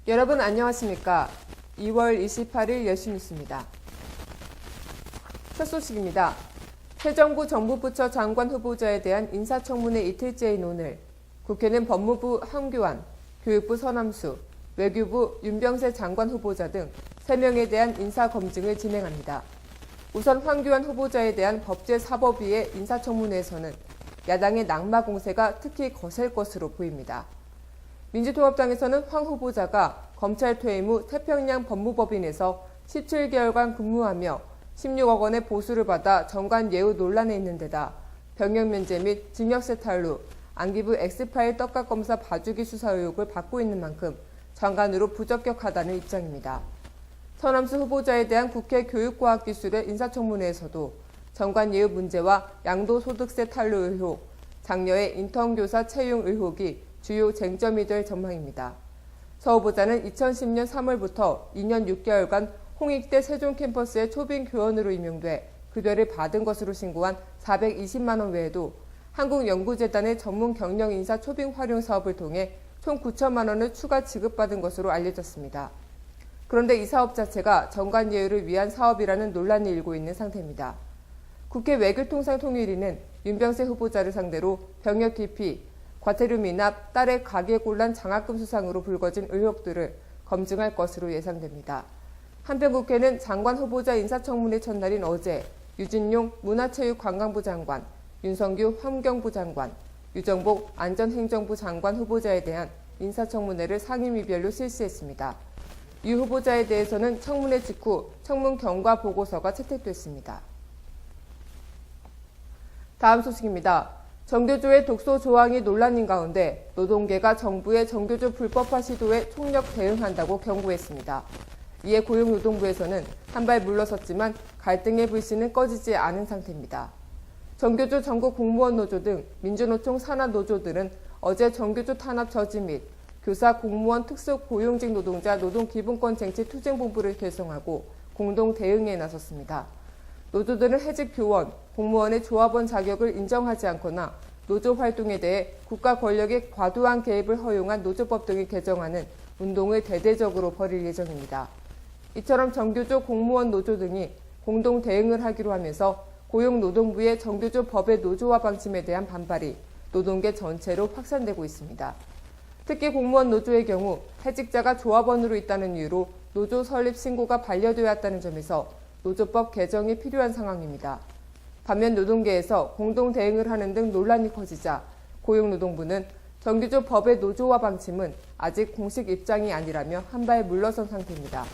여러분 안녕하십니까? 2월 28일 여신뉴스입니다. 첫 소식입니다. 새 정부 정부부처 장관 후보자에 대한 인사청문회 이틀째인 오늘, 국회는 법무부 황교안, 교육부 서남수, 외교부 윤병세 장관 후보자 등 3명에 대한 인사검증을 진행합니다. 우선 황교안 후보자에 대한 법제사법위의 인사청문회에서는 야당의 낙마 공세가 특히 거셀 것으로 보입니다. 민주통합당에서는 황 후보자가 검찰 퇴임 후 태평양 법무법인에서 17개월간 근무하며 16억 원의 보수를 받아 정관 예우 논란에 있는 데다 병역 면제 및 징역세 탈루, 안기부 엑스파일 떡값 검사 봐주기 수사 의혹을 받고 있는 만큼 장관으로 부적격하다는 입장입니다. 서남수 후보자에 대한 국회 교육과학기술의 인사청문회에서도 정관 예우 문제와 양도소득세 탈루 의혹, 장녀의 인턴 교사 채용 의혹이 주요 쟁점이 될 전망입니다. 서 후보자는 2010년 3월부터 2년 6개월간 홍익대 세종 캠퍼스의 초빙 교원으로 임용돼 급여를 받은 것으로 신고한 420만 원 외에도 한국연구재단의 전문 경영 인사 초빙 활용 사업을 통해 총 9천만 원을 추가 지급받은 것으로 알려졌습니다. 그런데 이 사업 자체가 정관 예우를 위한 사업이라는 논란이 일고 있는 상태입니다. 국회 외교통상통일위는 윤병세 후보자를 상대로 병역 기피, 과태료 미납, 딸의 가계곤란 장학금 수상으로 불거진 의혹들을 검증할 것으로 예상됩니다. 한편 국회는 장관 후보자 인사청문회 첫날인 어제 유진용 문화체육관광부 장관, 윤성규 환경부 장관, 유정복 안전행정부 장관 후보자에 대한 인사청문회를 상임위별로 실시했습니다. 유 후보자에 대해서는 청문회 직후 청문 경과 보고서가 채택됐습니다. 다음 소식입니다. 정교조의 독소 조항이 논란인 가운데 노동계가 정부의 정교조 불법화 시도에 총력 대응한다고 경고했습니다. 이에 고용노동부에서는 한발 물러섰지만 갈등의 불씨는 꺼지지 않은 상태입니다. 정교조 전국 공무원 노조 등 민주노총 산하노조들은 어제 정교조 탄압 저지 및 교사, 공무원, 특수고용직 노동자 노동기본권 쟁취 투쟁본부를 결성하고 공동 대응에 나섰습니다. 노조들은 해직 교원, 공무원의 조합원 자격을 인정하지 않거나 노조 활동에 대해 국가 권력의 과도한 개입을 허용한 노조법 등을 개정하는 운동을 대대적으로 벌일 예정입니다. 이처럼 정교조 공무원 노조 등이 공동 대응을 하기로 하면서 고용노동부의 정교조 법의 노조화 방침에 대한 반발이 노동계 전체로 확산되고 있습니다. 특히 공무원 노조의 경우 해직자가 조합원으로 있다는 이유로 노조 설립 신고가 반려되었다는 점에서 노조법 개정이 필요한 상황입니다. 반면 노동계에서 공동 대응을 하는 등 논란이 커지자 고용노동부는 정교조 법의 노조화 방침은 아직 공식 입장이 아니라며 한발 물러선 상태입니다.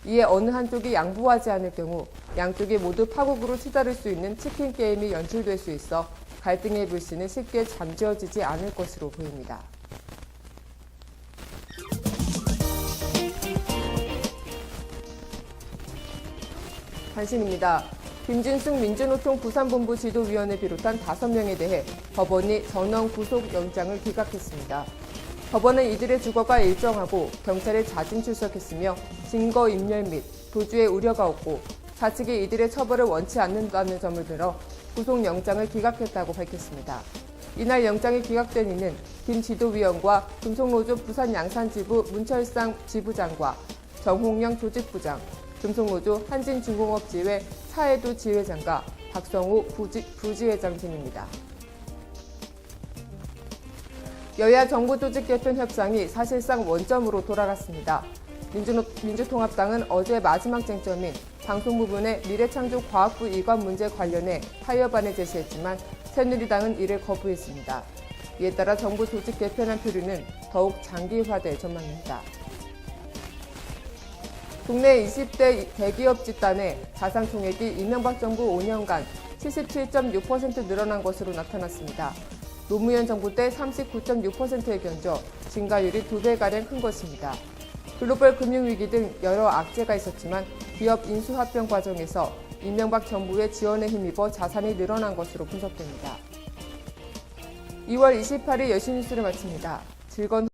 이에 어느 한쪽이 양보하지 않을 경우 양쪽이 모두 파국으로 치달을 수 있는 치킨 게임이 연출될 수 있어 갈등의 불씨는 쉽게 잠재워지지 않을 것으로 보입니다. 관심입니다. 김진숙 민주노총 부산본부 지도위원을 비롯한 5명에 대해 법원이 전원 구속영장을 기각했습니다. 법원은 이들의 주거가 일정하고 경찰에 자진 출석했으며 증거인멸 및 도주의 우려가 없고 자측이 이들의 처벌을 원치 않는다는 점을 들어 구속영장을 기각했다고 밝혔습니다. 이날 영장이 기각된 이는 김 지도위원과 금속노조 부산 양산지부 문철상 지부장과 정홍영 조직부장, 금속노조 한진중공업지회 차혜도 지회장과 박성우 부지회장 등입니다. 여야 정부조직 개편 협상이 사실상 원점으로 돌아갔습니다. 민주통합당은 어제 마지막 쟁점인 방송 부분의 미래창조과학부 이관 문제 관련해 타협안을 제시했지만 새누리당은 이를 거부했습니다. 이에 따라 정부 조직 개편안 표류는 더욱 장기화될 전망입니다. 국내 20대 대기업 집단의 자산 총액이 이명박 정부 5년간 77.6% 늘어난 것으로 나타났습니다. 노무현 정부 때 39.6%에 견져 증가율이 2배가량 큰 것입니다. 글로벌 금융위기 등 여러 악재가 있었지만 기업 인수합병 과정에서 이명박 정부의 지원에 힘입어 자산이 늘어난 것으로 분석됩니다. 2월 28일 여신뉴스를 마칩니다. 즐거운